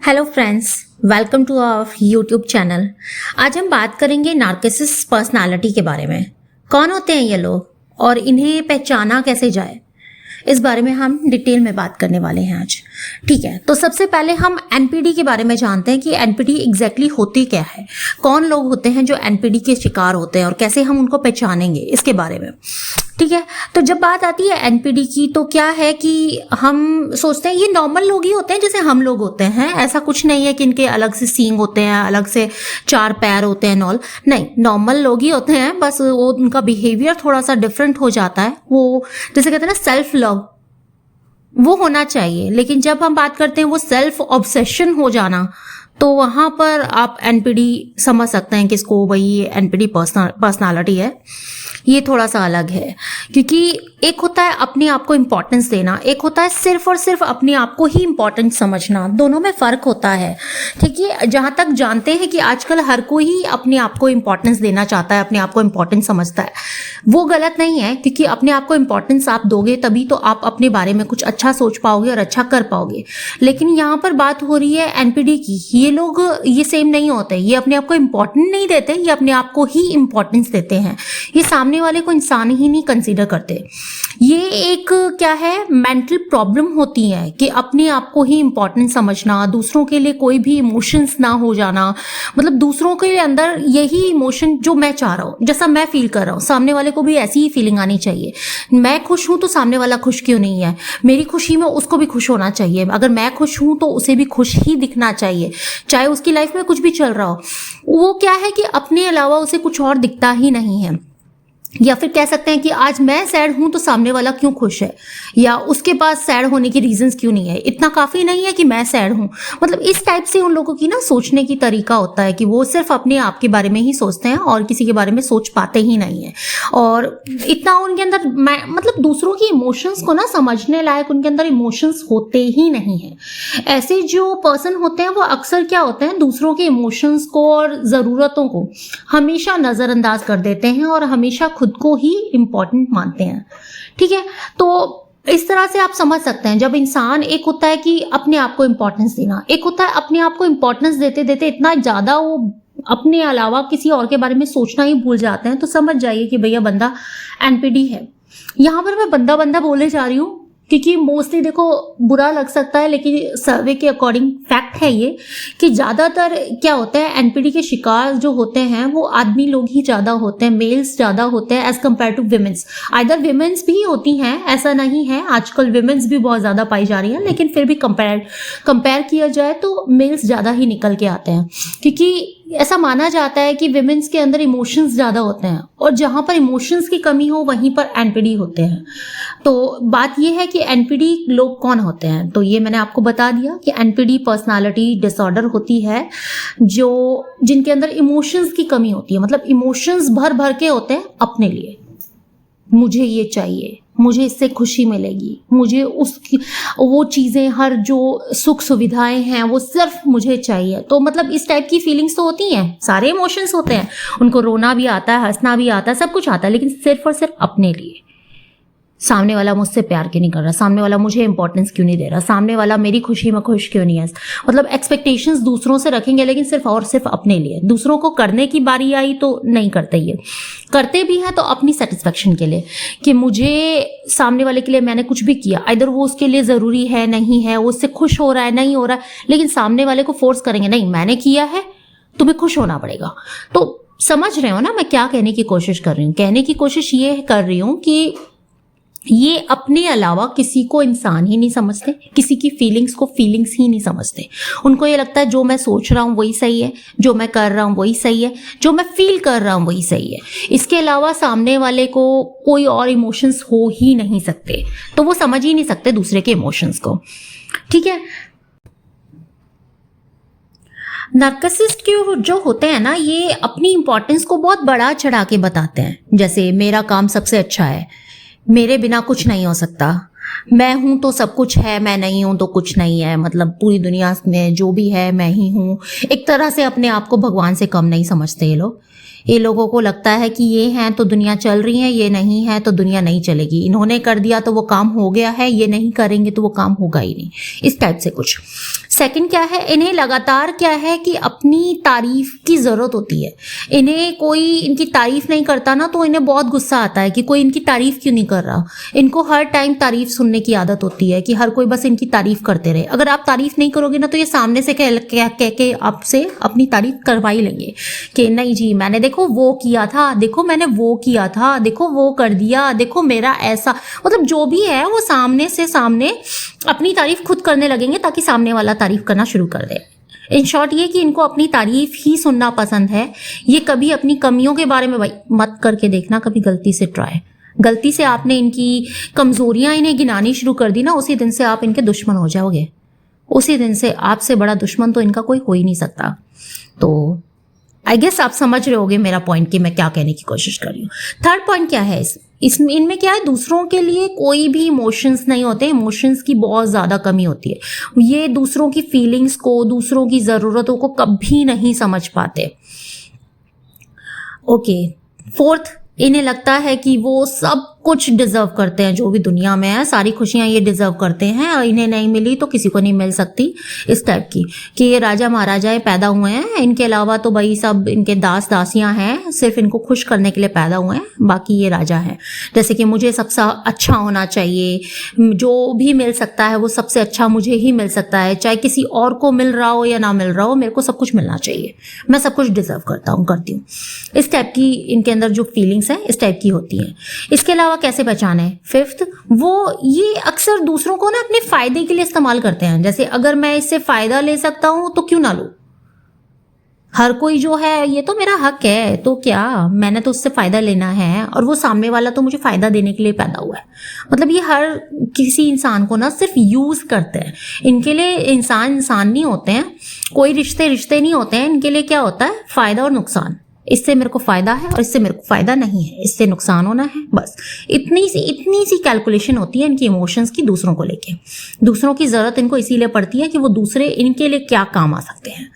Hello friends, welcome to our YouTube channel. आज हम बात करेंगे नार्सिसिस्ट पर्सनालिटी के बारे में। कौन होते हैं ये लोग और इन्हें पहचाना कैसे जाए, इस बारे में हम डिटेल में बात करने वाले हैं आज। ठीक है, तो सबसे पहले हम एनपीडी के बारे में जानते हैं कि एनपीडी एग्जैक्टली होती क्या है, कौन लोग होते हैं जो एनपीडी के शिकार होते हैं और कैसे हम उनको पहचानेंगे, इसके बारे में। ठीक है, तो जब बात आती है एनपीडी की, तो क्या है कि हम सोचते हैं ये नॉर्मल लोग ही होते हैं जैसे हम लोग होते हैं। ऐसा कुछ नहीं है कि इनके अलग से सींग होते हैं, अलग से 4 पैर होते हैं, नॉल नहीं, नॉर्मल लोग ही होते हैं। बस वो उनका बिहेवियर थोड़ा सा डिफरेंट हो जाता है। वो जैसे कहते हैं ना, सेल्फ लव वो होना चाहिए, लेकिन जब हम बात करते हैं वो सेल्फ ऑब्सेशन हो जाना, तो वहां पर आप एनपीडी समझ सकते हैं कि इसको वही एनपीडी पर्सनालिटी है। ये थोड़ा सा अलग है, क्योंकि एक होता है अपने आप को इम्पोर्टेंस देना, एक होता है सिर्फ और सिर्फ अपने आप को ही इम्पोर्टेंट समझना। दोनों में फर्क होता है। ठीक है, जहां तक जानते हैं कि आजकल हर कोई ही अपने आप को इम्पोर्टेंस देना चाहता है, अपने आप को इम्पोर्टेंट समझता है। वो गलत नहीं है, क्योंकि अपने आप को इम्पोर्टेंस आप दोगे तभी तो आप अपने बारे में कुछ अच्छा सोच पाओगे और अच्छा कर पाओगे। लेकिन यहाँ पर बात हो रही है एनपीडी की। ये लोग ये सेम नहीं होते, ये अपने आप को इम्पोर्टेंट नहीं देते, ये अपने आप को ही इम्पोर्टेंस देते हैं। ये सामने वाले को इंसान ही नहीं कंसीडर करते। ये एक क्या है, मेंटल प्रॉब्लम होती है कि अपने आप को ही इम्पोर्टेंट समझना, दूसरों के लिए कोई भी इमोशंस ना हो जाना। मतलब दूसरों के अंदर यही इमोशन जो मैं चाह रहा हूँ, जैसा मैं फील कर रहा हूँ, सामने वाले को भी ऐसी ही फीलिंग आनी चाहिए। मैं खुश हूं तो सामने वाला खुश क्यों नहीं है? मेरी खुशी में उसको भी खुश होना चाहिए। अगर मैं खुश हूं तो उसे भी खुश ही दिखना चाहिए, चाहे उसकी लाइफ में कुछ भी चल रहा हो। वो क्या है कि अपने अलावा उसे कुछ और दिखता ही नहीं है। या फिर कह सकते हैं कि आज मैं सैड हूं तो सामने वाला क्यों खुश है, या उसके पास सैड होने की रीजंस क्यों नहीं है। इतना काफी नहीं है कि मैं सैड हूं। मतलब इस टाइप से उन लोगों की ना सोचने की तरीका होता है कि वो सिर्फ अपने आप के बारे में ही सोचते हैं और किसी के बारे में सोच पाते ही नहीं है। और इतना उनके अंदर मतलब दूसरों की इमोशंस को ना समझने लायक उनके अंदर इमोशंस होते ही नहीं है। ऐसे जो पर्सन होते हैं वो अक्सर क्या होते हैं, दूसरों के इमोशंस को और जरूरतों को हमेशा नजरअंदाज कर देते हैं और हमेशा खुद को ही इंपॉर्टेंट मानते हैं। ठीक है, तो इस तरह से आप समझ सकते हैं जब इंसान, एक होता है कि अपने आप को इंपॉर्टेंस देना, एक होता है अपने आप को इंपॉर्टेंस देते देते इतना ज्यादा वो अपने अलावा किसी और के बारे में सोचना ही भूल जाते हैं, तो समझ जाइए कि भैया बंदा एनपीडी है। यहां पर मैं बंदा बंदा बोले जा रही हूँ क्योंकि मोस्टली देखो बुरा लग सकता है, लेकिन सर्वे के अकॉर्डिंग फैक्ट है ये कि ज्यादातर क्या होता है, एनपीडी के शिकार जो होते हैं वो आदमी लोग ही ज्यादा होते हैं, मेल्स ज्यादा होते हैं as compare to womens. Either womens भी होती हैं, ऐसा नहीं है, आजकल विमेंस भी बहुत ज्यादा पाई जा रही हैं, लेकिन फिर भी कंपेयर किया जाए तो मेल्स ज्यादा ही निकल के आते हैं, क्योंकि ऐसा माना जाता है कि विमेंस के अंदर इमोशंस ज्यादा होते हैं और जहां पर इमोशंस की कमी हो वहीं पर एनपीडी होते हैं। तो बात यह है कि एनपीडी लोग कौन होते हैं, तो ये मैंने आपको बता दिया कि एनपीडी पर्सनालिटी डिसऑर्डर होती है जो जिनके अंदर इमोशंस की कमी होती है। मतलब इमोशंस भर भर के होते हैं अपने लिए, मुझे ये चाहिए, मुझे इससे खुशी मिलेगी, मुझे उसकी वो चीजें, हर जो सुख सुविधाएं हैं वो सिर्फ मुझे चाहिए। तो मतलब इस टाइप की फीलिंग्स तो होती हैं, सारे इमोशंस होते हैं, उनको रोना भी आता है, हंसना भी आता है, सब कुछ आता है, लेकिन सिर्फ और सिर्फ अपने लिए। सामने वाला मुझसे प्यार क्यों नहीं कर रहा, सामने वाला मुझे इंपॉर्टेंस क्यों नहीं दे रहा, सामने वाला मेरी खुशी में खुश क्यों नहीं है। मतलब एक्सपेक्टेशंस दूसरों से रखेंगे, लेकिन सिर्फ और सिर्फ अपने लिए। दूसरों को करने की बारी आई तो नहीं करते, ये करते भी हैं तो अपनी सेटिस्फेक्शन के लिए, कि मुझे सामने वाले के लिए मैंने कुछ भी किया, इधर वो उसके लिए जरूरी है नहीं है, वो उससे खुश हो रहा है नहीं हो रहा है, लेकिन सामने वाले को फोर्स करेंगे, नहीं मैंने किया है तुम्हें खुश होना पड़ेगा। तो समझ रहे हो ना मैं क्या कहने की कोशिश कर रही हूँ? कहने की कोशिश ये कर रही हूँ कि ये अपने अलावा किसी को इंसान ही नहीं समझते, किसी की फीलिंग्स को फीलिंग्स ही नहीं समझते। उनको ये लगता है जो मैं सोच रहा हूँ वही सही है, जो मैं कर रहा हूँ वही सही है, जो मैं फील कर रहा हूँ वही सही है। इसके अलावा सामने वाले को कोई और इमोशंस हो ही नहीं सकते, तो वो समझ ही नहीं सकते दूसरे के इमोशंस को। ठीक है, नार्सिसिस्ट के जो होते हैं ना, ये अपनी इंपॉर्टेंस को बहुत बड़ा चढ़ा के बताते हैं। जैसे मेरा काम सबसे अच्छा है, मेरे बिना कुछ नहीं हो सकता, मैं हूं तो सब कुछ है, मैं नहीं हूं तो कुछ नहीं है। मतलब पूरी दुनिया में जो भी है मैं ही हूं। एक तरह से अपने आप को भगवान से कम नहीं समझते ये लोग। ये लोगों को लगता है कि ये हैं तो दुनिया चल रही है, ये नहीं है तो दुनिया नहीं चलेगी। इन्होंने कर दिया तो वो काम हो गया है, ये नहीं करेंगे तो वो काम होगा ही नहीं। इस टाइप से कुछ सेकंड क्या है, इन्हें लगातार क्या है कि अपनी तारीफ की जरूरत होती है। इन्हें कोई इनकी तारीफ नहीं करता ना तो इन्हें बहुत गुस्सा आता है कि कोई इनकी तारीफ क्यों नहीं कर रहा। इनको हर टाइम तारीफ सुनने की आदत होती है कि हर कोई बस इनकी तारीफ करते रहे। अगर आप तारीफ नहीं करोगे ना तो ये सामने से कह के आपसे अपनी तारीफ करवा ही लेंगे कि नहीं जी मैंने देखो वो किया था, देखो मैंने वो किया था, देखो वो कर दिया, देखो मेरा ऐसा, मतलब जो भी है वो सामने से सामने अपनी तारीफ खुद करने लगेंगे ताकि सामने वाला तारीफ करना शुरू कर दे। इन शॉर्ट ये कि इनको अपनी तारीफ ही सुनना पसंद है। ये कभी अपनी कमियों के बारे में मत करके देखना कभी गलती से ट्राई। गलती से आपने इनकी कमजोरियां इन्हें गिनानी शुरू कर दी ना, उसी दिन से आप इनके दुश्मन हो जाओगे। उसी दिन से आपसे बड़ा दुश्मन तो इनका कोई हो ही नहीं सकता। तो आई गेस आप समझ रहे होगे मेरा पॉइंट कि मैं क्या कहने की कोशिश कर रही हूँ। थर्ड पॉइंट क्या है, इनमें क्या है, दूसरों के लिए कोई भी इमोशंस नहीं होते। इमोशंस की बहुत ज्यादा कमी होती है। ये दूसरों की फीलिंग्स को, दूसरों की जरूरतों को कभी नहीं समझ पाते। ओके, फोर्थ, इन्हें लगता है कि वो सब कुछ डिजर्व करते हैं, जो भी दुनिया में है सारी खुशियां ये डिजर्व करते हैं और इन्हें नहीं मिली तो किसी को नहीं मिल सकती, इस टाइप की कि ये राजा महाराजाएं पैदा हुए हैं, इनके अलावा तो भाई सब इनके दास दासियां हैं, सिर्फ इनको खुश करने के लिए पैदा हुए हैं, बाकी ये राजा हैं। जैसे कि मुझे सबसे अच्छा होना चाहिए, जो भी मिल सकता है वो सबसे अच्छा मुझे ही मिल सकता है, चाहे किसी और को मिल रहा हो या ना मिल रहा हो, मेरे को सब कुछ मिलना चाहिए, मैं सब कुछ डिजर्व करता हूँ, करती हूँ। इस टाइप की इनके अंदर जो फीलिंग्स हैं इस टाइप की होती हैं। इसके अलावा कैसे पहचाने, फिफ्थ, वो ये अक्सर दूसरों को ना अपने फायदे के लिए इस्तेमाल करते हैं। जैसे अगर मैं इससे फायदा ले सकता हूं तो क्यों ना लूं, हर कोई जो है ये तो मेरा हक है, तो क्या मैंने तो उससे फायदा लेना है और वो सामने वाला तो मुझे फायदा देने के लिए पैदा हुआ है। मतलब ये हर किसी इंसान को ना सिर्फ यूज करते हैं। इनके लिए इंसान नहीं होते हैं, कोई रिश्ते नहीं होते हैं। इनके लिए क्या होता है, फायदा और नुकसान। इससे मेरे को फायदा है और इससे मेरे को फायदा नहीं है, इससे नुकसान होना है, बस इतनी सी कैलकुलेशन होती है इनकी इमोशंस की दूसरों को लेके। दूसरों की जरूरत इनको इसीलिए पड़ती है कि वो दूसरे इनके लिए क्या काम आ सकते हैं।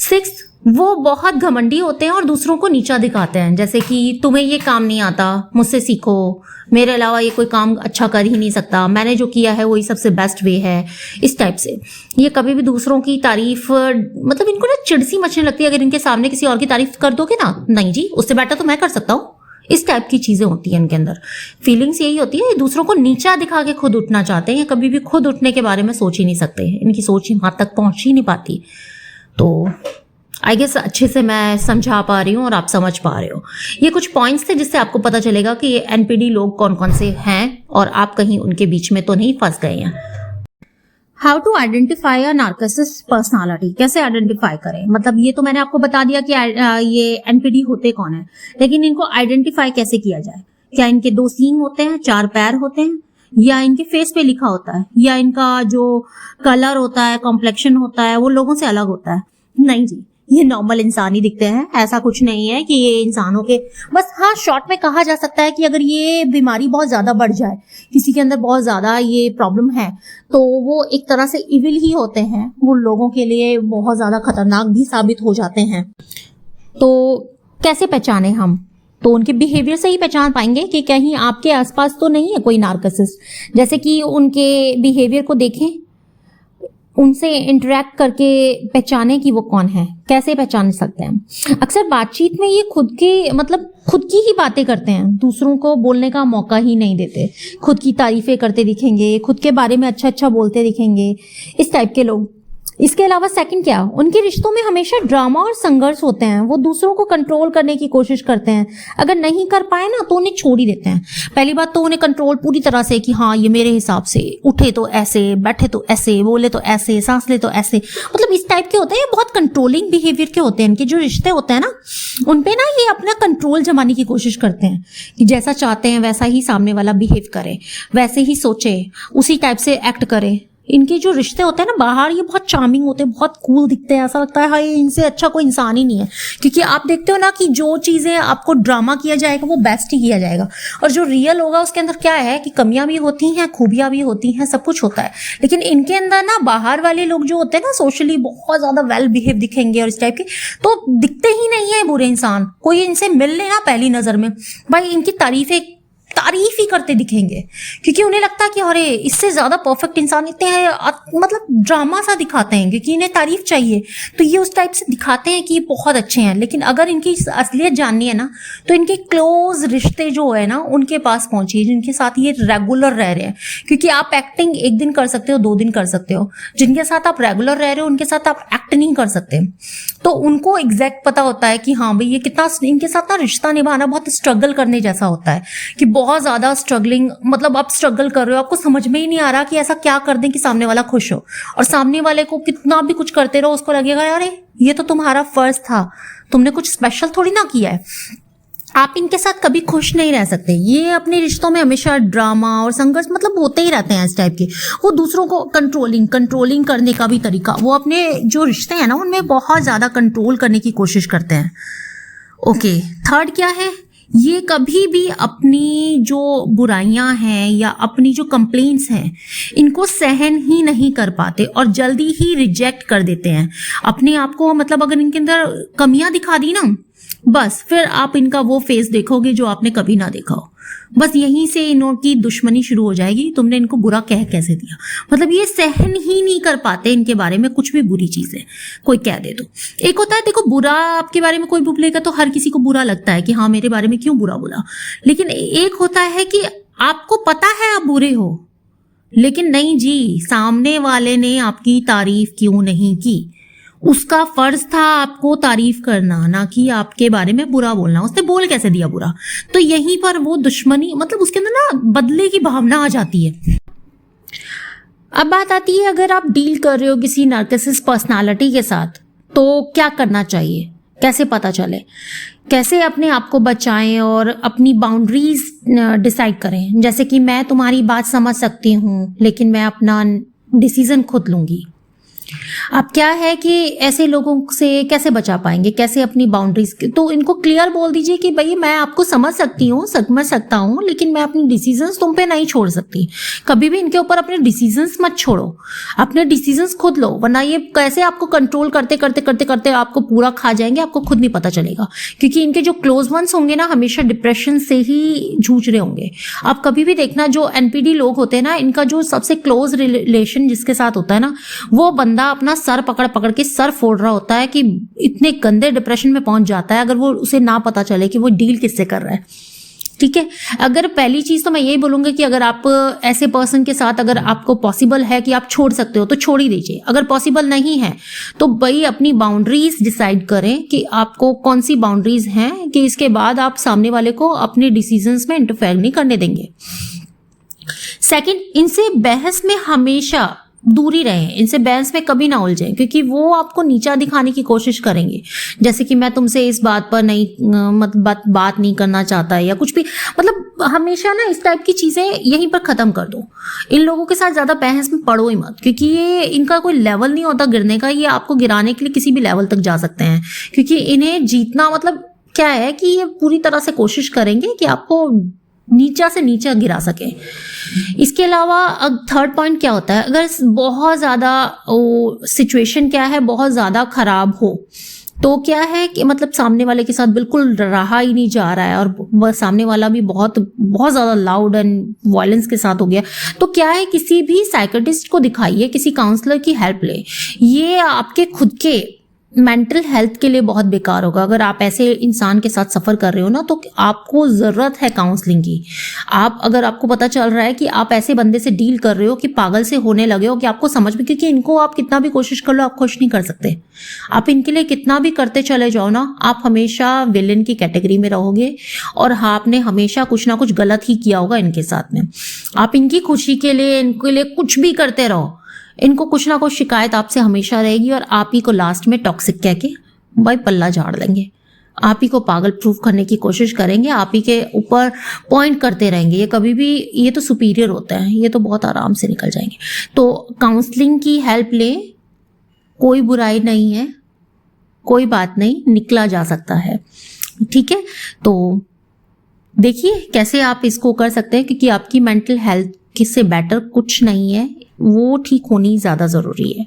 सिक्स्थ, वो बहुत घमंडी होते हैं और दूसरों को नीचा दिखाते हैं। जैसे कि तुम्हें ये काम नहीं आता, मुझसे सीखो, मेरे अलावा ये कोई काम अच्छा कर ही नहीं सकता, मैंने जो किया है वही सबसे बेस्ट वे है, इस टाइप से। ये कभी भी दूसरों की तारीफ, मतलब इनको ना चिढ़ सी मचने लगती है अगर इनके सामने किसी और की तारीफ कर दोगे ना, नहीं जी उससे बेटर तो मैं कर सकता हूँ, इस टाइप की चीजें होती हैं इनके अंदर। फीलिंग्स यही होती है, दूसरों को नीचा दिखा के खुद उठना चाहते हैं, कभी भी खुद उठने के बारे में सोच ही नहीं सकते, इनकी सोच वहां तक पहुंच ही नहीं पाती। तो आई गेस अच्छे से मैं समझा पा रही हूँ और आप समझ पा रहे हो। ये कुछ पॉइंट्स थे जिससे आपको पता चलेगा कि ये एनपीडी लोग कौन कौन से हैं और आप कहीं उनके बीच में तो नहीं फंस गए हैं। How to identify a narcissist personality, कैसे आइडेंटिफाई करें, मतलब ये तो मैंने आपको बता दिया कि ये एनपीडी होते कौन है, लेकिन इनको आइडेंटिफाई कैसे किया जाए। क्या इनके 2 सींग होते हैं, 4 पैर होते हैं, या इनके फेस पे लिखा होता है, या इनका जो कलर होता है, कॉम्प्लेक्शन होता है, वो लोगों से अलग होता है? नहीं जी, ये नॉर्मल इंसान ही दिखते हैं, ऐसा कुछ नहीं है कि ये इंसानों के, बस हाँ शॉर्ट में कहा जा सकता है कि अगर ये बीमारी बहुत ज्यादा बढ़ जाए, किसी के अंदर बहुत ज्यादा ये प्रॉब्लम है, तो वो एक तरह से इविल ही होते हैं, वो लोगों के लिए बहुत ज्यादा खतरनाक भी साबित हो जाते हैं। तो कैसे पहचाने हम, तो उनके बिहेवियर से ही पहचान पाएंगे कि कहीं आपके आसपास तो नहीं है कोई नार्सिसिस्ट। जैसे कि उनके बिहेवियर को देखें, उनसे इंटरेक्ट करके पहचाने कि वो कौन है। कैसे पहचान सकते हैं, अक्सर बातचीत में ये खुद की ही बातें करते हैं, दूसरों को बोलने का मौका ही नहीं देते, खुद की तारीफें करते दिखेंगे, खुद के बारे में अच्छा बोलते दिखेंगे, इस टाइप के लोग। इसके अलावा सेकंड क्या, उनके रिश्तों में हमेशा ड्रामा और संघर्ष होते हैं, वो दूसरों को कंट्रोल करने की कोशिश करते हैं, अगर नहीं कर पाए ना तो उन्हें छोड़ ही देते हैं। पहली बात तो उन्हें कंट्रोल पूरी तरह से कि हाँ ये मेरे हिसाब से, उठे तो ऐसे, बैठे तो ऐसे, बोले तो ऐसे, सांस ले तो ऐसे, मतलब इस टाइप के होते हैं। बहुत कंट्रोलिंग बिहेवियर के होते हैं इनके जो रिश्ते होते हैं ना, उनपे ना ये अपना कंट्रोल जमाने की कोशिश करते हैं कि जैसा चाहते हैं वैसा ही सामने वाला बिहेव करे, वैसे ही सोचे, उसी टाइप से एक्ट करे। इनके जो रिश्ते होते हैं ना बाहर, ये बहुत चार्मिंग होते हैं, बहुत कूल दिखते हैं, ऐसा लगता है हाय इनसे अच्छा कोई इंसान ही नहीं है। क्योंकि आप देखते हो ना कि जो चीजें आपको ड्रामा किया जाएगा वो बेस्ट ही किया जाएगा, और जो रियल होगा उसके अंदर क्या है कि कमियां भी होती हैं, खूबियां भी होती हैं, सब कुछ होता है। लेकिन इनके अंदर ना बाहर वाले लोग जो होते हैं ना सोशली बहुत ज्यादा वेल बिहेव दिखेंगे और इस टाइप के, तो दिखते ही नहीं है बुरे इंसान। कोई इनसे मिल लेना पहली नजर में, भाई इनकी तारीफें तारीफ ही करते दिखेंगे, क्योंकि उन्हें लगता है कि अरे इससे ज्यादा परफेक्ट इंसान इतने हैं, मतलब ड्रामा सा दिखाते हैं क्योंकि इन्हें तारीफ चाहिए, तो ये उस टाइप से दिखाते हैं कि ये बहुत अच्छे हैं। लेकिन अगर इनकी असलियत जाननी है ना, तो इनके क्लोज रिश्ते जो है ना उनके पास पहुंचिए, जिनके साथ ये रेगुलर रह रहे हैं। क्योंकि आप एक्टिंग एक दिन कर सकते हो, 2 दिन कर सकते हो, जिनके साथ आप रेगुलर रह रहे हो उनके साथ आप एक्ट नहीं कर सकते। तो उनको एग्जैक्ट पता होता है कि हाँ भाई ये कितना, इनके साथ ना रिश्ता निभाना बहुत स्ट्रगल करने जैसा होता है, कि बहुत ज्यादा स्ट्रगलिंग, मतलब आप स्ट्रगल कर रहे हो, आपको समझ में ही नहीं आ रहा कि ऐसा क्या कर दें कि सामने वाला खुश हो, और सामने वाले को कितना भी कुछ करते रहो उसको लगेगा अरे ये तो तुम्हारा फर्ज था, तुमने कुछ स्पेशल थोड़ी ना किया है। आप इनके साथ कभी खुश नहीं रह सकते। ये अपने रिश्तों में हमेशा ड्रामा और संघर्ष मतलब होते ही रहते हैं इस टाइप के। वो दूसरों को कंट्रोलिंग करने का भी तरीका, वो अपने जो रिश्ते हैं ना उनमें बहुत ज्यादा कंट्रोल करने की कोशिश करते हैं। ओके, थर्ड क्या है, ये कभी भी अपनी जो बुराइयां हैं या अपनी जो कंप्लेंट्स हैं इनको सहन ही नहीं कर पाते और जल्दी ही रिजेक्ट कर देते हैं अपने आप को। मतलब अगर इनके अंदर कमियां दिखा दी ना, बस फिर आप इनका वो फेस देखोगे जो आपने कभी ना देखा हो। बस यहीं से इनकी दुश्मनी शुरू हो जाएगी, तुमने इनको बुरा कह कैसे दिया। मतलब ये सहन ही नहीं कर पाते इनके बारे में कुछ भी बुरी चीजें कोई कह दे तो। एक होता है देखो, बुरा आपके बारे में कोई बोलेगा तो हर किसी को बुरा लगता है कि हाँ मेरे बारे में क्यों बुरा बोला। लेकिन एक होता है कि आपको पता है आप बुरे हो, लेकिन नहीं जी, सामने वाले ने आपकी तारीफ क्यों नहीं की, उसका फर्ज था आपको तारीफ करना, ना कि आपके बारे में बुरा बोलना। उसने बोल कैसे दिया बुरा, तो यहीं पर वो दुश्मनी, मतलब उसके अंदर ना बदले की भावना आ जाती है। अब बात आती है, अगर आप डील कर रहे हो किसी नार्सिसिस्ट पर्सनालिटी के साथ तो क्या करना चाहिए, कैसे पता चले, कैसे अपने आप को बचाएं और अपनी बाउंड्रीज डिसाइड करें। जैसे कि मैं तुम्हारी बात समझ सकती हूँ लेकिन मैं अपना डिसीजन खुद लूंगी। अब क्या है कि ऐसे लोगों से कैसे बचा पाएंगे, कैसे अपनी बाउंड्रीज, तो इनको क्लियर बोल दीजिए कि भाई मैं आपको समझ सकती हूँ, समझ सकता हूँ, लेकिन मैं अपनी डिसीजंस तुम पे नहीं छोड़ सकती। कभी भी इनके ऊपर अपने डिसीजंस मत छोड़ो, अपने डिसीजंस खुद लो, वरना ये कैसे आपको कंट्रोल करते करते करते करते आपको पूरा खा जाएंगे, आपको खुद नहीं पता चलेगा। क्योंकि इनके जो क्लोज वंस होंगे ना हमेशा डिप्रेशन से ही जूझ रहे होंगे। आप कभी भी देखना, जो एनपीडी लोग होते हैं ना, इनका जो सबसे क्लोज रिलेशन जिसके साथ होता है ना, वो बंदा अपना सर पकड़ पकड़ के सर फोड़ रहा होता है कि इतने गंदे डिप्रेशन में पहुंच जाता है अगर वो उसे ना पता चले कि वो डील किससे कर रहा है। ठीक है, अगर पहली चीज तो मैं यही बोलूंगी कि अगर आप ऐसे पर्सन के साथ अगर आपको पॉसिबल है कि आप छोड़ सकते हो तो छोड़ ही दीजिए। अगर पॉसिबल नहीं है तो भाई अपनी बाउंड्रीज डिसाइड करें कि आपको कौन सी बाउंड्रीज हैं, कि इसके बाद आप सामने वाले को अपने डिसीजंस में इंटरफेयर नहीं करने देंगे। सेकंड, इनसे बहस में हमेशा दूरी रहें, इनसे बहस में कभी ना उलझें, क्योंकि वो आपको नीचा दिखाने की कोशिश करेंगे। जैसे कि मैं तुमसे इस बात पर नहीं बात नहीं करना चाहता या कुछ भी, मतलब हमेशा ना इस टाइप की चीजें यहीं पर खत्म कर दो। इन लोगों के साथ ज्यादा बहस में पड़ो ही मत, क्योंकि ये इनका कोई लेवल नहीं होता गिरने का, ये आपको गिराने के लिए किसी भी लेवल तक जा सकते हैं। क्योंकि इन्हें जीतना मतलब क्या है कि ये पूरी तरह से कोशिश करेंगे कि आपको नीचा से नीचा गिरा सके। इसके अलावा थर्ड पॉइंट क्या होता है, अगर बहुत ज़्यादा सिचुएशन क्या है बहुत ज़्यादा खराब हो तो क्या है कि मतलब सामने वाले के साथ बिल्कुल रहा ही नहीं जा रहा है और सामने वाला भी बहुत बहुत ज़्यादा लाउड एंड वायलेंस के साथ हो गया, तो क्या है किसी भी साइकियाट्रिस्ट को दिखाइए, किसी काउंसलर की हेल्प ले। ये आपके खुद के मेंटल हेल्थ के लिए बहुत बेकार होगा। अगर आप ऐसे इंसान के साथ सफ़र कर रहे हो ना तो आपको ज़रूरत है काउंसलिंग की। आप अगर आपको पता चल रहा है कि आप ऐसे बंदे से डील कर रहे हो कि पागल से होने लगे हो कि आपको समझ में, क्योंकि इनको आप कितना भी कोशिश कर लो आप खुश नहीं कर सकते। आप इनके लिए कितना भी करते चले जाओ ना, आप हमेशा विलेन की कैटेगरी में रहोगे और आपने हमेशा कुछ ना कुछ गलत ही किया होगा इनके साथ में। आप इनकी खुशी के लिए इनके लिए कुछ भी करते रहो, इनको कुछ ना कुछ शिकायत आपसे हमेशा रहेगी और आप ही को लास्ट में टॉक्सिक कह के भाई पल्ला झाड़ लेंगे, आप ही को पागल प्रूफ करने की कोशिश करेंगे, आप ही के ऊपर पॉइंट करते रहेंगे। ये कभी भी, ये तो सुपीरियर होता है, ये तो बहुत आराम से निकल जाएंगे। तो काउंसलिंग की हेल्प लें, कोई बुराई नहीं है, कोई बात नहीं, निकला जा सकता है। ठीक है, तो देखिए कैसे आप इसको कर सकते हैं, क्योंकि आपकी मेंटल हेल्थ किससे बेटर कुछ नहीं है, वो ठीक होनी ज़्यादा ज़रूरी है।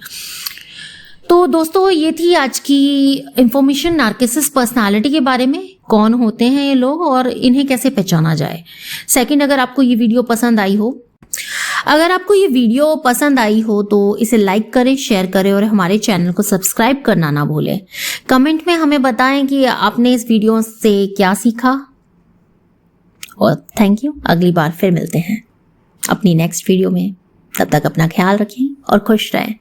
तो दोस्तों ये थी आज की इंफॉर्मेशन नार्सिसिस्ट पर्सनालिटी के बारे में। कौन होते हैं ये लोग और इन्हें कैसे पहचाना जाए। सेकंड, अगर आपको ये वीडियो पसंद आई हो तो इसे लाइक करें, शेयर करें और हमारे चैनल को सब्सक्राइब करना ना भूलें। कमेंट में हमें बताएं कि आपने इस वीडियो से क्या सीखा। और थैंक यू। अगली बार फिर मिलते हैं अपनी नेक्स्ट वीडियो में। तब तक अपना ख्याल रखें और खुश रहें।